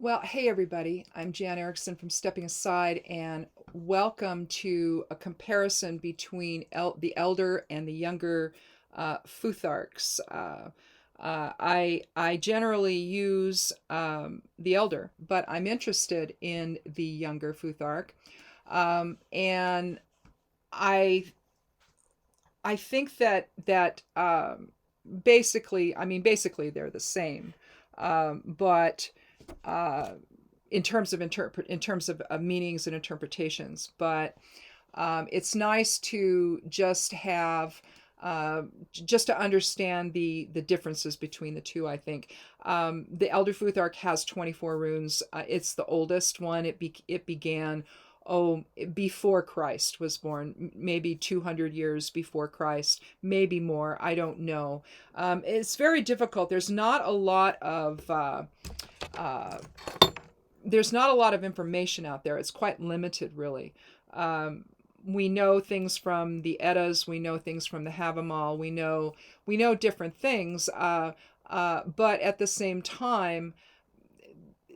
Well, hey everybody, I'm Jan Erickson from Stepping Aside, and welcome to a comparison between the elder and the younger Futharks. I generally use the elder, but I'm interested in the younger Futhark, and I I think that basically, basically they're the same, but uh, in terms of meanings and interpretations. But it's nice to just to understand the differences between the two. I think the Elder Futhark has 24 runes. It's the oldest one. It began before Christ was born, maybe 200 years before Christ, maybe more. I don't know. It's very difficult. Uh, there's not a lot of information out there. It's quite limited, really. Um, we know things from the Eddas. We know things from the Havamal. We know different things. But at the same time,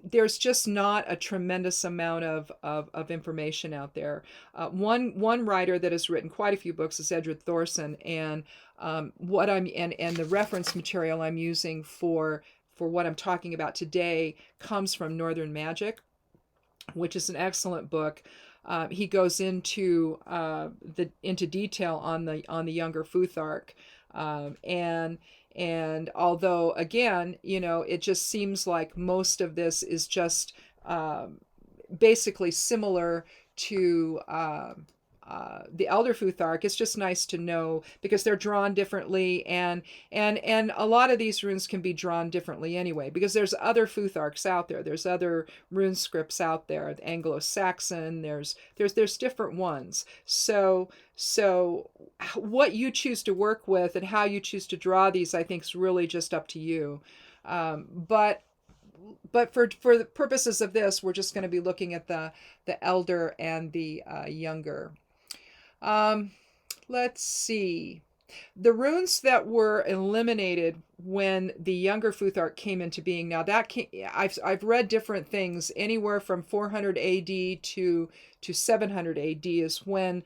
there's just not a tremendous amount of information out there. One writer that has written quite a few books is Edred Thorson, and and the reference material I'm using for what I'm talking about today comes from Northern Magic, which is an excellent book. He goes into detail on the younger Futhark, and although again, it just seems like most of this is just basically similar to the Elder Futhark. It's just nice to know because they're drawn differently, and a lot of these runes can be drawn differently anyway, because there's other Futharks out there. There's other rune scripts out there. The Anglo-Saxon. There's different ones. So what you choose to work with and how you choose to draw these, I think, is really just up to you. But for the purposes of this, we're just going to be looking at the elder and the younger. Um, let's see. The runes that were eliminated when the younger Futhark came into being. Now I've read different things. Anywhere from 400 AD to 700 AD is when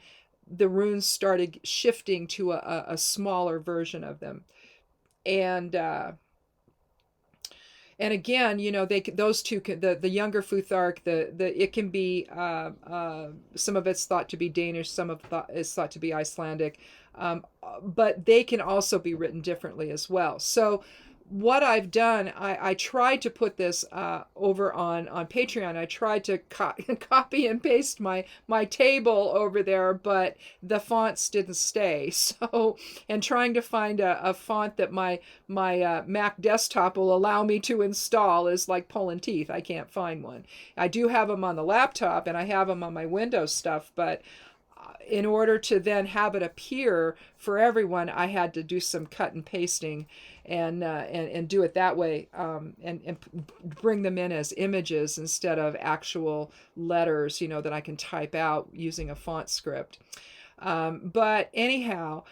the runes started shifting to a smaller version of them. And and again, those two the younger Futhark, the it can be some of it's thought to be Danish, some of is thought to be Icelandic, but they can also be written differently as well. So what I've done, I tried to put this over on Patreon. I tried to copy and paste my table over there, but the fonts didn't stay. So, and trying to find a font that my Mac desktop will allow me to install is like pulling teeth. I can't find one. I do have them on the laptop, and I have them on my Windows stuff, but in order to then have it appear for everyone, I had to do some cut and pasting, and do it that way, and bring them in as images instead of actual letters, that I can type out using a font script. But anyhow,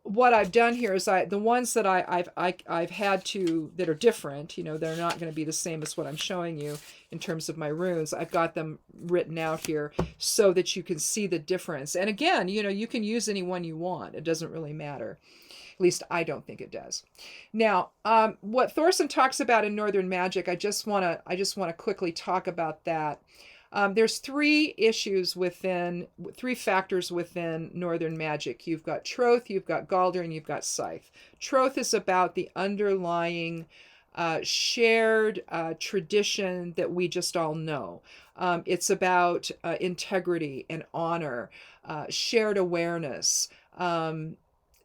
what I've done here is the ones that I've had to, that are different, they're not going to be the same as what I'm showing you in terms of my runes. I've got them written out here so that you can see the difference. And again, you can use any one you want. It doesn't really matter. At least I don't think it does. Now, what Thorson talks about in Northern Magic, I just want to quickly talk about that. There's three factors within Northern Magic. You've got Troth, you've got Galder, and you've got Scythe. Troth is about the underlying shared tradition that we just all know. It's about integrity and honor, shared awareness,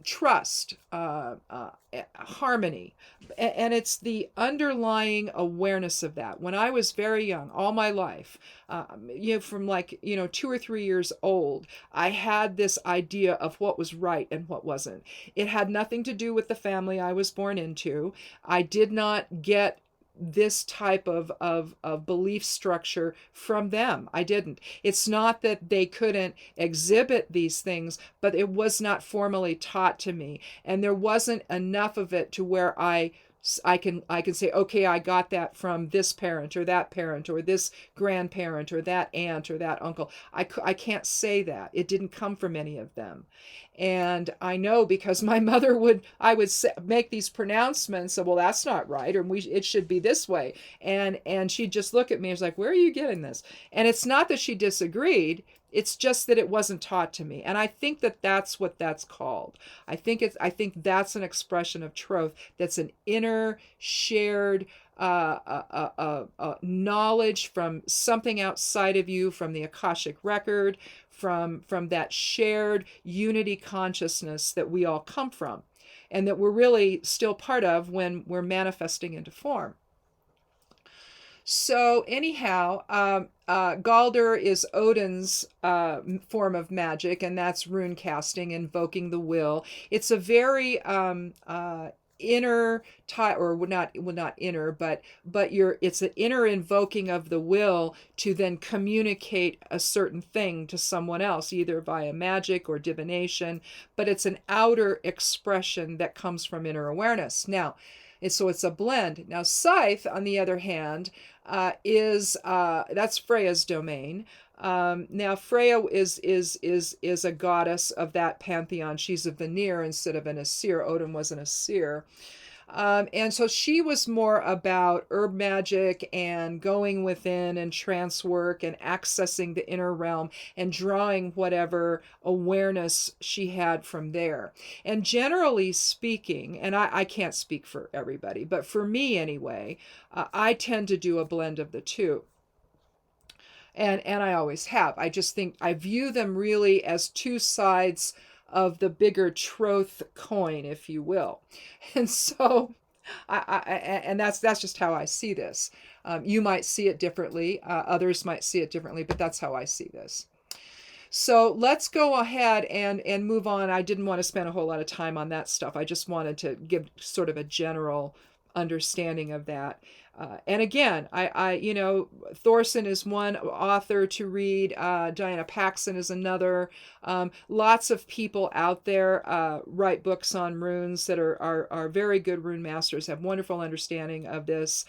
trust, harmony, and it's the underlying awareness of that. When I was very young, all my life, from 2 or 3 years old, I had this idea of what was right and what wasn't. It had nothing to do with the family I was born into. I did not get this type of belief structure from them. I didn't. It's not that they couldn't exhibit these things, but it was not formally taught to me. And there wasn't enough of it to where I I can say, okay, I got that from this parent or that parent or this grandparent or that aunt or that uncle. I can't say that. It didn't come from any of them. And I know because my mother I would make these pronouncements of, well, that's not right, or it should be this way. And she'd just look at me and was like, where are you getting this? And it's not that she disagreed. It's just that it wasn't taught to me. And I think that that's what that's called. I think that's an expression of truth. That's an inner shared knowledge from something outside of you, from the Akashic record, from that shared unity consciousness that we all come from, and that we're really still part of when we're manifesting into form. So anyhow, Galder is Odin's form of magic, and that's rune casting, invoking the will. It's a very inner tie, or not inner, but it's an inner invoking of the will to then communicate a certain thing to someone else, either via magic or divination. But it's an outer expression that comes from inner awareness. Now, so it's a blend. Now, Scythe, on the other hand, that's Freya's domain. Now, Freya is a goddess of that pantheon. She's a Vanir instead of an Aesir. Odin was an Aesir. And so she was more about herb magic and going within and trance work and accessing the inner realm and drawing whatever awareness she had from there. And generally speaking, and I can't speak for everybody, but for me anyway, I tend to do a blend of the two. And I always have. I just think I view them really as two sides of the bigger troth coin, if you will. And so and that's just how I see this. You might see it differently. Others might see it differently, but that's how I see this. So let's go ahead and move on. I didn't want to spend a whole lot of time on that stuff. I just wanted to give sort of a general understanding of that. And again, Thorson is one author to read. Diana Paxson is another. Lots of people out there write books on runes that are very good rune masters, have wonderful understanding of this.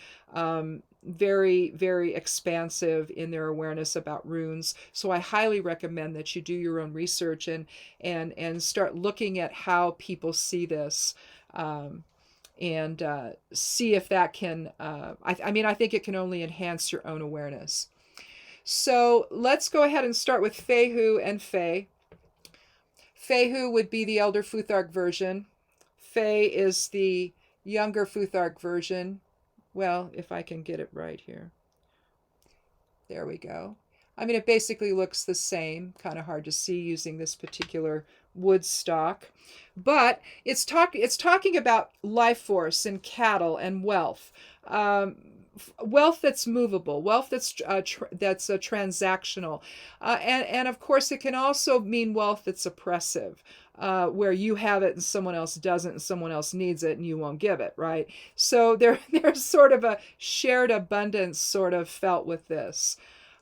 Very, very expansive in their awareness about runes. So I highly recommend that you do your own research and start looking at how people see this. And see if that can, I think it can only enhance your own awareness. So let's go ahead and start with Fehu and Fe. Fehu would be the Elder Futhark version. Fe is the Younger Futhark version. Well, if I can get it right here. There we go. It basically looks the same, kind of hard to see using this particular wood stock. But it's talking about life force and cattle and wealth. Wealth that's movable, wealth that's transactional. And of course, it can also mean wealth that's oppressive. Where you have it and someone else doesn't, and someone else needs it and you won't give it, right? So there's sort of a shared abundance sort of felt with this.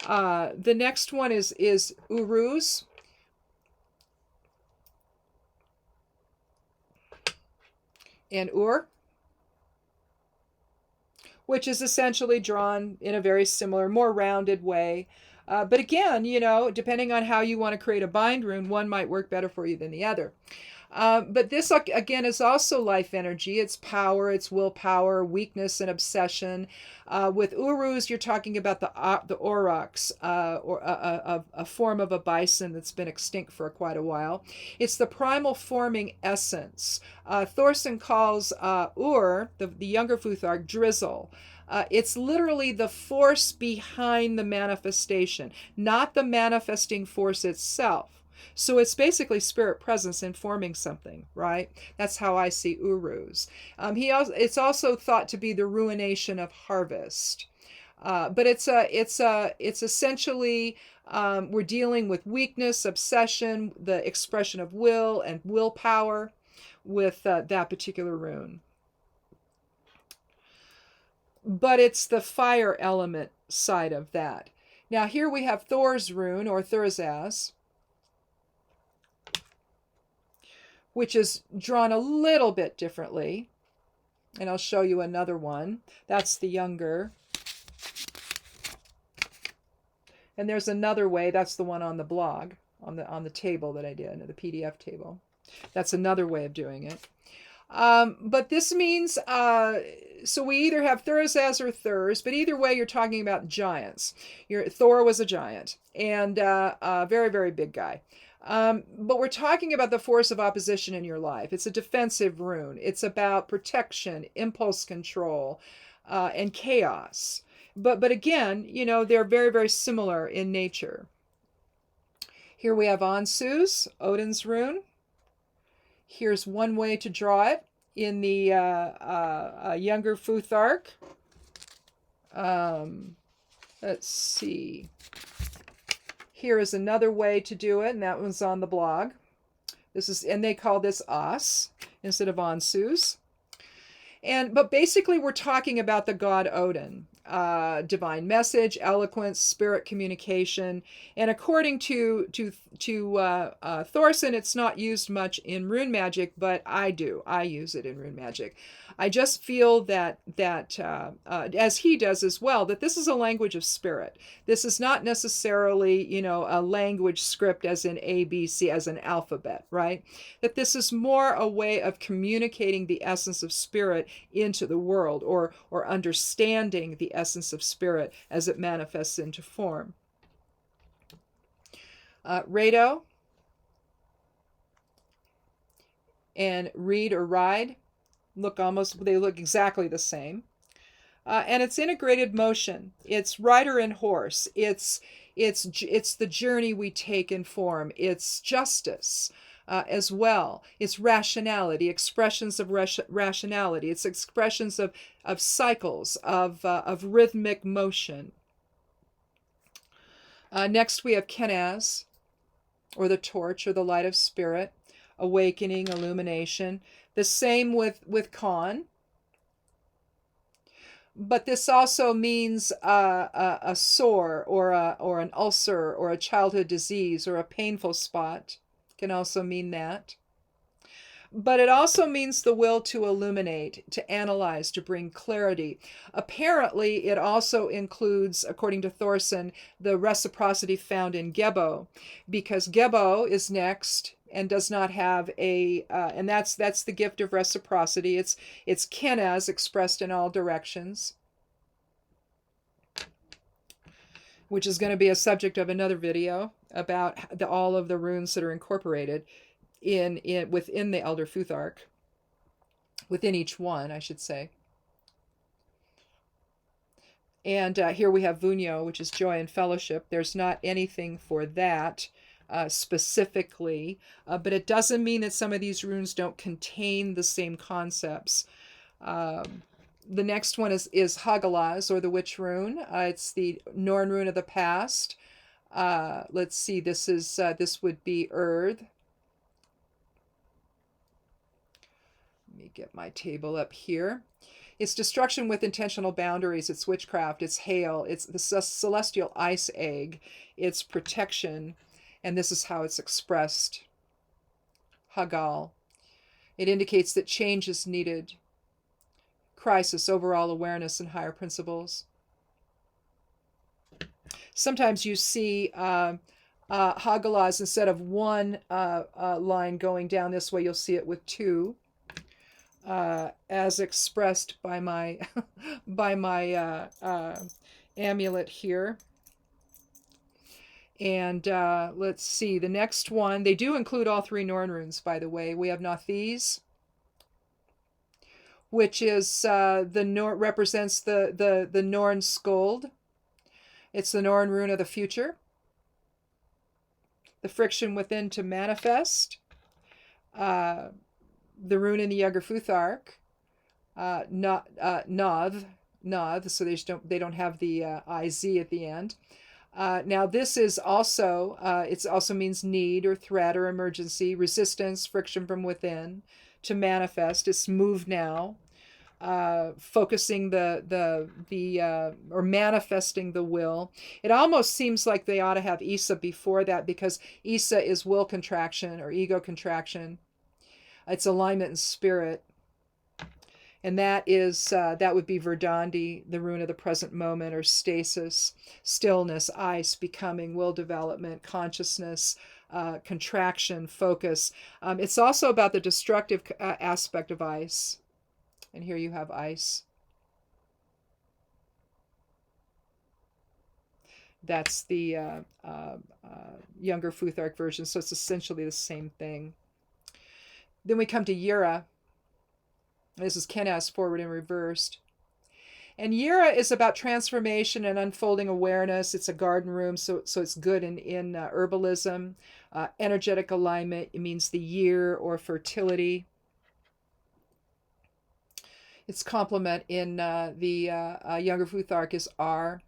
The next one is Uruz. And Ur, which is essentially drawn in a very similar, more rounded way. But again, depending on how you want to create a bind rune, one might work better for you than the other. But this, again, is also life energy. It's power, it's willpower, weakness, and obsession. With Uruz, you're talking about the aurochs, or a form of a bison that's been extinct for quite a while. It's the primal forming essence. Thorson calls Ur, the younger Futhark, drizzle. It's literally the force behind the manifestation, not the manifesting force itself. So it's basically spirit presence informing something, right? That's how I see Uruz. It's also thought to be the ruination of harvest, but it's essentially we're dealing with weakness, obsession, the expression of will and willpower with that particular rune. But it's the fire element side of that. Now here we have Thor's rune, or Thursaz, which is drawn a little bit differently. And I'll show you another one. That's the younger. And there's another way. That's the one on the blog, on the table that I did, the PDF table. That's another way of doing it. But this means, so we either have Thursaz or Thurs, but either way, you're talking about giants. Thor was a giant, and a very, very big guy. But we're talking about the force of opposition in your life. It's a defensive rune. It's about protection, impulse control, and chaos. But again, they're very, very similar in nature. Here we have Ansuz, Odin's rune. Here's one way to draw it in the Younger Futhark. Let's see. Here is another way to do it, and that one's on the blog. And they call this As instead of Ansuz. But basically, we're talking about the god Odin. Divine message, eloquence, spirit communication, and according to Thorson, it's not used much in rune magic, but I do. I use it in rune magic. I just feel that as he does as well, that this is a language of spirit. This is not necessarily, a language script as in A, B, C, as an alphabet, right? That this is more a way of communicating the essence of spirit into the world, or understanding the essence of spirit as it manifests into form. Rado and read or ride they look exactly the same. And it's integrated motion. It's rider and horse. It's the journey we take in form. It's justice as well. It's rationality, expressions of rationality. It's expressions of cycles, of rhythmic motion. Next we have Kenaz, or the torch, or the light of spirit, awakening, illumination. The same with Khan. But this also means a sore, or an ulcer, or a childhood disease, or a painful spot. Can also mean that. But it also means the will to illuminate, to analyze, to bring clarity. Apparently, it also includes, according to Thorson, the reciprocity found in Gebo, because Gebo is next and does not have and that's the gift of reciprocity. It's Kenaz expressed in all directions, which is going to be a subject of another video about all of the runes that are incorporated within the Elder Futhark, within each one, I should say. And here we have Vunyo, which is joy and fellowship. There's not anything for that specifically, but it doesn't mean that some of these runes don't contain the same concepts. The next one is Hagalaz, or the witch rune. It's the Norn rune of the past. Let's see, this would be Uruz. Let me get my table up here. It's destruction with intentional boundaries. It's witchcraft. It's hail. It's the celestial ice egg. It's protection. And this is how it's expressed. Hagal. It indicates that change is needed. Crisis, overall awareness, and higher principles. Sometimes you see Hagalaz, instead of one line going down this way, you'll see it with two, as expressed by my amulet here. And let's see, the next one, they do include all three Norn runes, by the way. We have Nathiz, which is represents the Norn Skuld. It's the Norn rune of the future. The friction within to manifest. The rune in the Younger Futhark. Noth, so they don't have the IZ at the end. Now this is also, it also means need or threat or emergency, resistance, friction from within, to manifest. It's move now, focusing or manifesting the will. It almost seems like they ought to have Isa before that, because Isa is will contraction or ego contraction. It's alignment in spirit. And that would be Verdandi, the rune of the present moment, or stasis, stillness, ice, becoming, will development, consciousness, contraction, focus. It's also about the destructive aspect of ice. And here you have ice. That's the younger Futhark version, so it's essentially the same thing. Then we come to Yura. This is Kenaz forward and reversed. And Yura is about transformation and unfolding awareness. It's a garden room, so it's good in herbalism. Energetic alignment, it means the year or fertility. Its complement in the younger Futhark is R.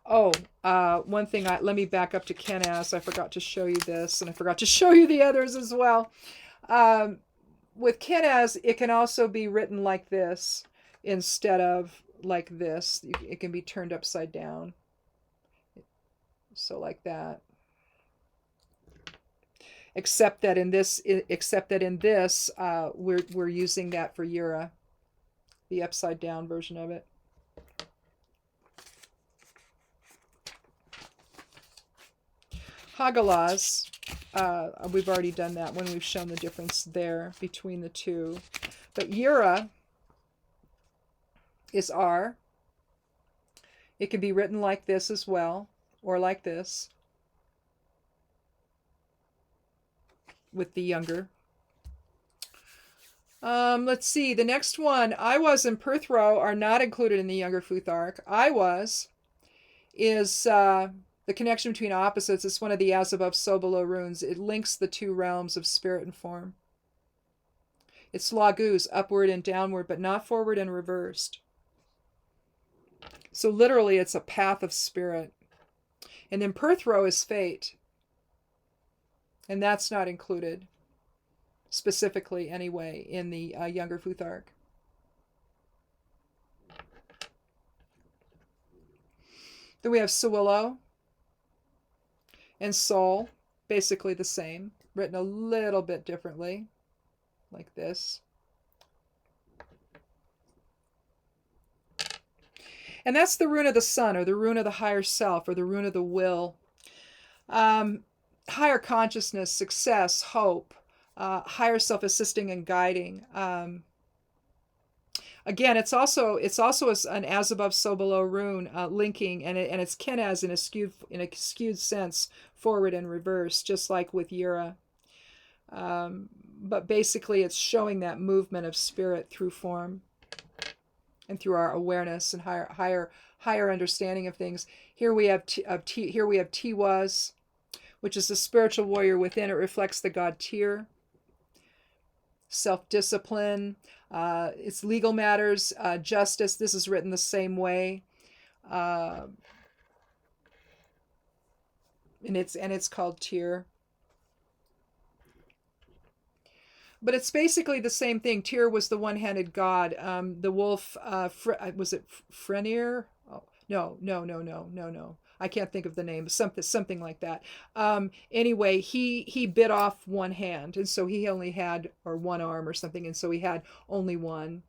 Oh, one thing, let me back up to Kenaz. I forgot to show you this, and I forgot to show you the others as well. With Kenaz, it can also be written like this instead of like this. It can be turned upside down. So like that. Except that in this, we're using that for Yura, the upside down version of it. Hagalaz, we've already done that when we've shown the difference there between the two. But Yura is R. It can be written like this as well, or like this, with the younger. Let's see, the next one, I was and Perthro are not included in the younger Futhark. I was is the connection between opposites. It's one of the as above, so below runes. It links the two realms of spirit and form. It's Laguz, upward and downward, but not forward and reversed. So literally, it's a path of spirit. And then Perthro is fate. And that's not included, specifically anyway, in the younger Futhark. Then we have Sewillow and Soul, basically the same, written a little bit differently, like this. And that's the rune of the sun, or the rune of the higher self, or the rune of the will. Higher consciousness, success, hope, higher self assisting and guiding. Again, it's also an as above, so below rune, linking, and it's Kenaz in a skewed sense, forward and reverse, just like with Yura. But basically, it's showing that movement of spirit through form and through our awareness and higher understanding of things. Here we have Tiwaz, which is the spiritual warrior within. It reflects the god Tyr. Self-discipline, it's legal matters, justice. This is written the same way, and it's called Tyr. But it's basically the same thing. Tyr was the one-handed god. The wolf, was it Frenir? Oh, no. I can't think of the name. Something like that. Anyway, he bit off one hand, and so he only had, or one arm or something, and so he had only one.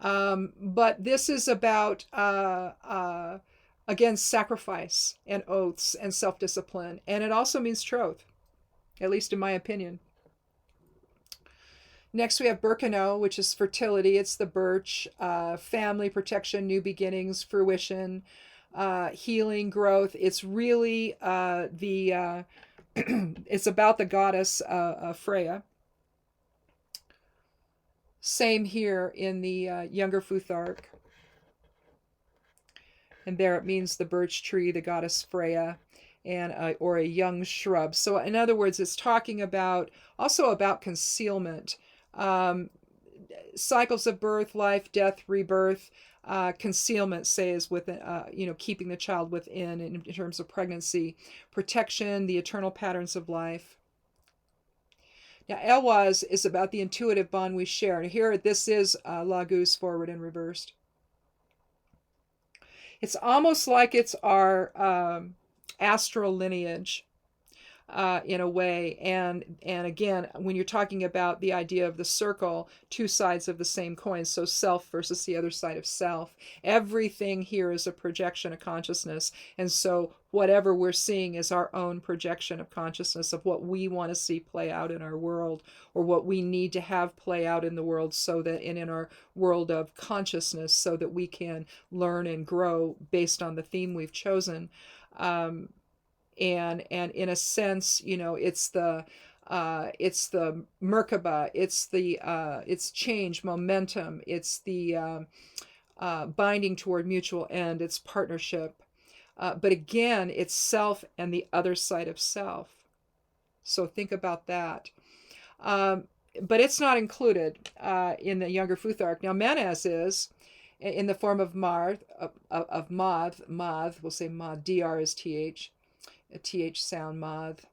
But this is about again, sacrifice and oaths and self-discipline, and it also means troth, at least in my opinion. Next, we have Birkenau, which is fertility. It's the birch, family, protection, new beginnings, fruition, healing, growth. It's really it's about the goddess Freya. Same here in the younger Futhark. And there it means the birch tree, the goddess Freya, and or a young shrub. So in other words, it's talking also about concealment. Cycles of birth, life, death, rebirth. Concealment, say, is within, keeping the child within in terms of pregnancy, protection, the eternal patterns of life. Now, Elwaz is about the intuitive bond we share. And here, this is Laguz, forward and reversed. It's almost like it's our astral lineage. in a way. And again, when you're talking about the idea of the circle, two sides of the same coin, so self versus the other side of self, everything here is a projection of consciousness. And so whatever we're seeing is our own projection of consciousness of what we want to see play out in our world, or what we need to have play out in the world, so that in our world of consciousness, so that we can learn and grow based on the theme we've chosen. And in a sense, it's the Merkaba, it's change, momentum, it's the binding toward mutual end, it's partnership. But again, it's self and the other side of self. So think about that. But it's not included in the Younger Futhark. Now, Manaz is in the form of Marth, of Math, we'll say Math, DR is TH, a TH sound, Math.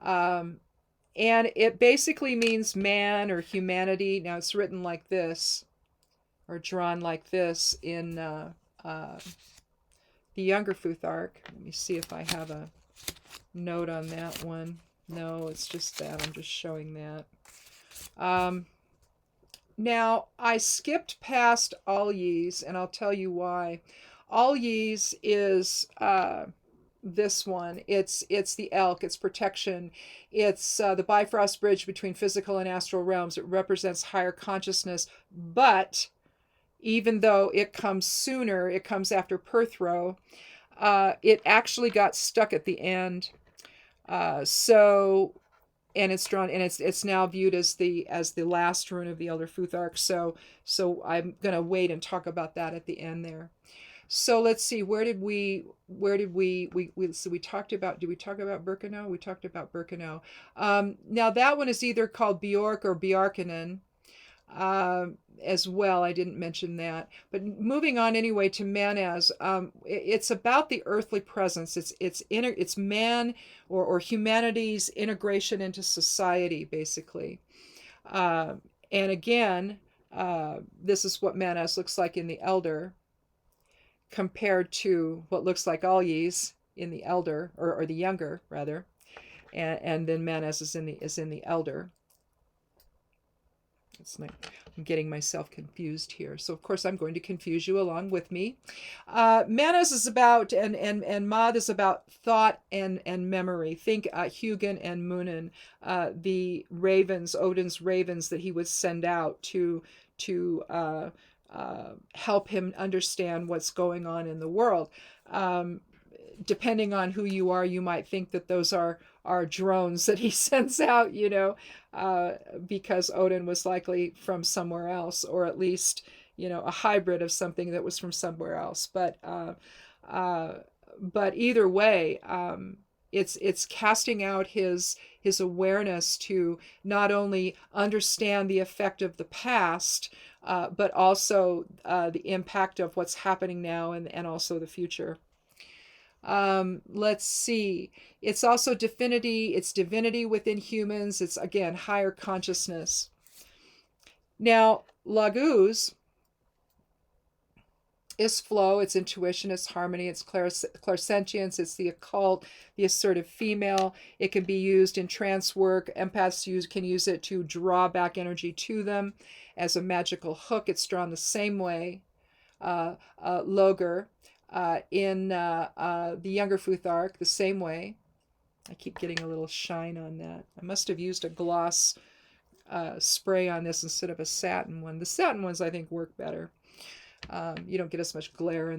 And it basically means man or humanity. Now, it's written like this, or drawn like this in the Younger Futhark. Let me see if I have a note on that one. No, it's just that. I'm just showing that. Now, I skipped past all ye's, and I'll tell you why. All ye's is this one. It's the elk. It's protection. It's the Bifrost Bridge between physical and astral realms. It represents higher consciousness, but even though it comes sooner, it comes after Perthro, it actually got stuck at the end. And it's drawn, and it's now viewed as the last rune of the Elder Futhark. So I'm gonna wait and talk about that at the end there. So let's see, did we talked about, did we talk about Birkenau? We talked about Birkenau. Now that one is either called Bjork or Bjarkanen. As well, I didn't mention that. But moving on anyway to Manaz, it's about the earthly presence. It's man or humanity's integration into society, basically. And again, this is what Manaz looks like in the Elder, compared to what looks like Alyi's in the Elder, or the Younger rather, and then Manaz is in the Elder. I'm getting myself confused here. So, of course, I'm going to confuse you along with me. Manaz is about, and Mad is about thought and memory. Think Hugin and Munin, the ravens, Odin's ravens that he would send out to help him understand what's going on in the world. Depending on who you are, you might think that those are drones that he sends out, because Odin was likely from somewhere else, or at least, a hybrid of something that was from somewhere else. But either way, it's casting out his awareness to not only understand the effect of the past, but also the impact of what's happening now and also the future. Let's see. It's also divinity. It's divinity within humans. It's, again, higher consciousness. Now, Laguz is flow. It's intuition. It's harmony. It's clairsentience. It's the occult, the assertive female. It can be used in trance work. Empaths can use it to draw back energy to them as a magical hook. It's drawn the same way. Loger. In the Younger Futhark, the same way. I keep getting a little shine on that. I must have used a gloss spray on this instead of a satin one. The satin ones, I think, work better. You don't get as much glare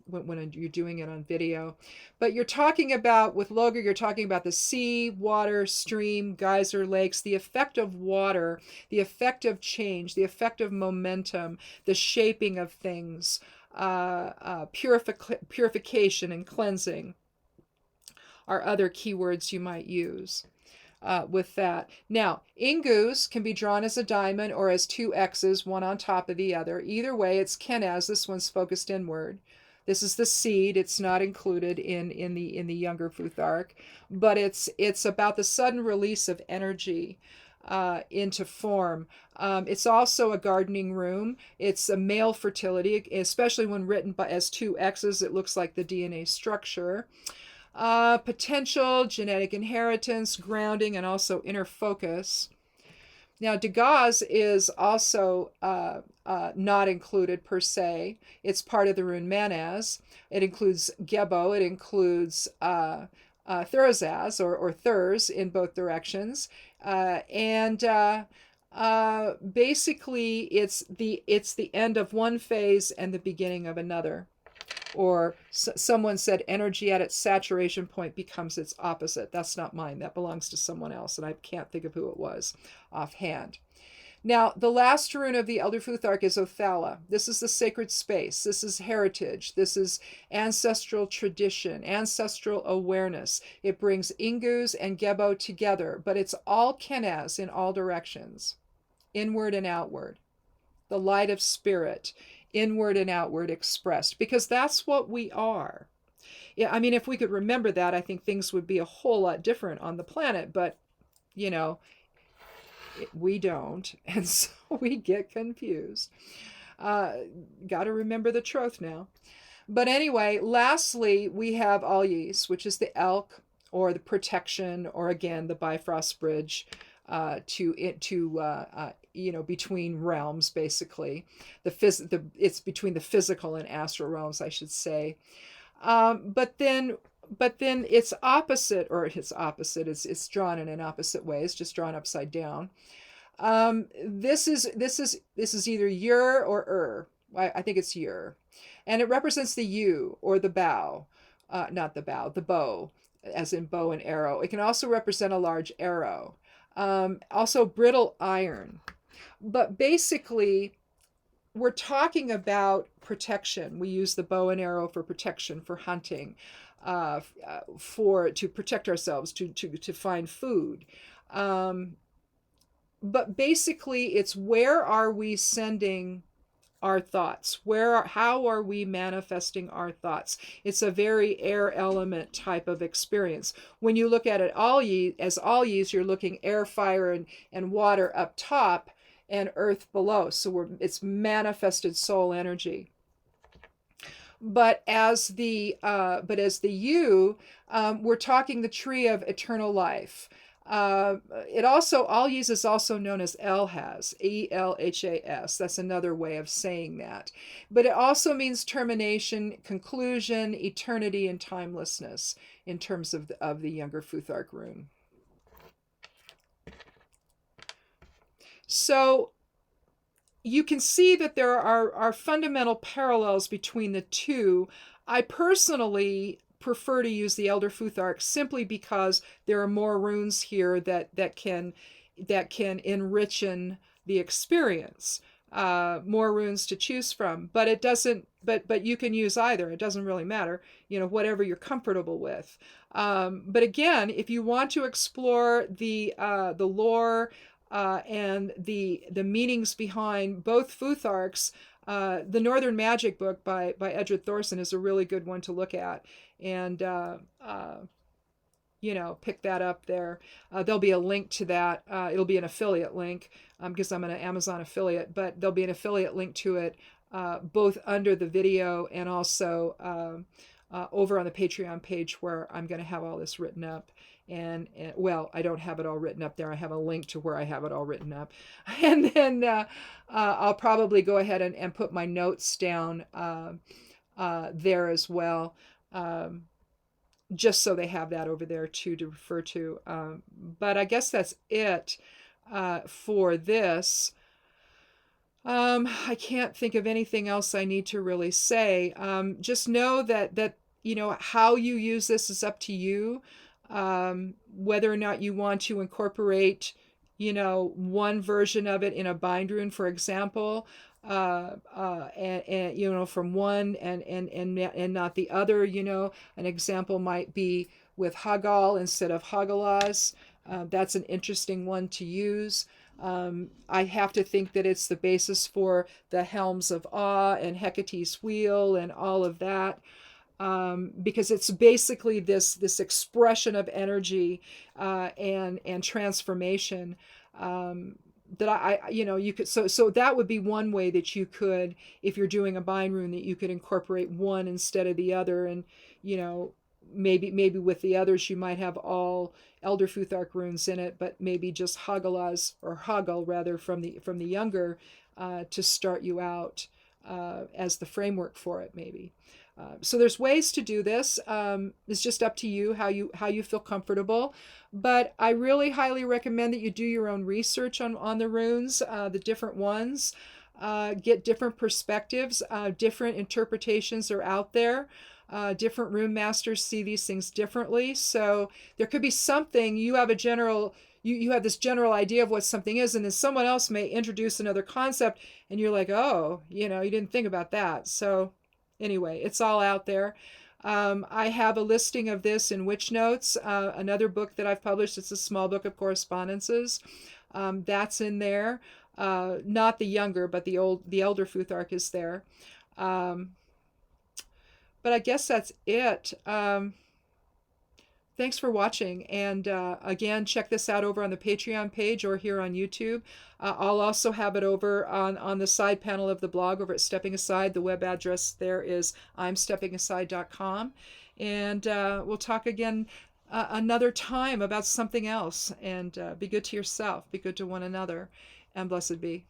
when you're doing it on video. But you're talking about, with Loger, you're talking about the sea, water, stream, geyser, lakes, the effect of water, the effect of change, the effect of momentum, the shaping of things, purification and cleansing are other keywords you might use with that. Now, Ingus can be drawn as a diamond or as two X's, one on top of the other. Either way, it's Kenaz. This one's focused inward. This is the seed. It's not included in the Younger Futhark, but it's about the sudden release of energy into form. It's also a gardening room. It's a male fertility, especially when written as two X's. It looks like the DNA structure. Potential, genetic inheritance, grounding, and also inner focus. Now, Dagaz is also not included per se. It's part of the rune Manaz. It includes Gebo. It includes Thursaz or Thurs in both directions. And basically, it's the end of one phase and the beginning of another. Or someone said energy at its saturation point becomes its opposite. That's not mine. That belongs to someone else, and I can't think of who it was offhand. Now, the last rune of the Elder Futhark is Othala. This is the sacred space. This is heritage. This is ancestral tradition, ancestral awareness. It brings Ingus and Gebo together, but it's all Kenaz in all directions, inward and outward. The light of spirit, inward and outward expressed, because that's what we are. Yeah, I mean, if we could remember that, I think things would be a whole lot different on the planet, but, you know, we don't, and so we get confused. Got to remember the truth now. But anyway, lastly, we have Alyes, which is the elk, or the protection, or again, the Bifrost Bridge, between realms, basically. It's between the physical and astral realms, I should say. But then it's opposite, or it's opposite. It's drawn in an opposite way. It's just drawn upside down. This is either Ur or I think it's Ur, and it represents the U or the bow, not the bow, the bow, as in bow and arrow. It can also represent a large arrow. Also brittle iron. But basically, we're talking about protection. We use the bow and arrow for protection, for hunting, to protect ourselves, to find food. But basically, it's where are we sending our thoughts? How are we manifesting our thoughts? It's a very air element type of experience. When you look at it as Alyes, you're looking air, fire, and water up top, and earth below. So it's manifested soul energy. But as the U, we're talking the tree of eternal life. Alyes is also known as Elhas, Elhas. That's another way of saying that. But it also means termination, conclusion, eternity, and timelessness in terms of the Younger Futhark rune. So you can see that there are fundamental parallels between the two. I personally prefer to use the Elder Futhark simply because there are more runes here that can enrichen the experience. More runes to choose from, but it doesn't. But you can use either. It doesn't really matter. Whatever you're comfortable with. But again, if you want to explore the lore and the meanings behind both Futharks, the Northern Magic book by Edred Thorson is a really good one to look at, and pick that up there. There'll be a link to that. It'll be an affiliate link because I'm an Amazon affiliate, but there'll be an affiliate link to it both under the video and also over on the Patreon page where I'm going to have all this written up. And well, I don't have it all written up there. I have a link to where I have it all written up. And then I'll probably go ahead and put my notes down there as well, just so they have that over there too to refer to. But I guess that's it for this. I can't think of anything else I need to really say. Just know that how you use this is up to you. Whether or not you want to incorporate, one version of it in a bind rune, for example, and from one and not the other. An example might be with Hagal instead of Hagalaz. That's an interesting one to use. I have to think that it's the basis for the Helms of Awe and Hecate's Wheel and all of that. Because it's basically this expression of energy and transformation that you could so that would be one way that you could, if you're doing a bind rune, that you could incorporate one instead of the other, and maybe with the others you might have all Elder Futhark runes in it, but maybe just Hagalaz or Hagal rather from the younger to start you out as the framework for it maybe. So there's ways to do this. It's just up to you how you feel comfortable. But I really highly recommend that you do your own research on the runes, the different ones. Get different perspectives, different interpretations are out there. Different rune masters see these things differently. So there could be something you have you have this general idea of what something is, and then someone else may introduce another concept, and you're like, oh, you didn't think about that. So anyway, it's all out there. I have a listing of this in Witch Notes, another book that I've published. It's a small book of correspondences. That's in there. Not the younger, but the Elder Futhark is there. But I guess that's it. Thanks for watching. And again, check this out over on the Patreon page or here on YouTube. I'll also have it over on the side panel of the blog over at Stepping Aside. The web address there is imsteppingaside.com. And we'll talk again another time about something else. And be good to yourself. Be good to one another. And blessed be.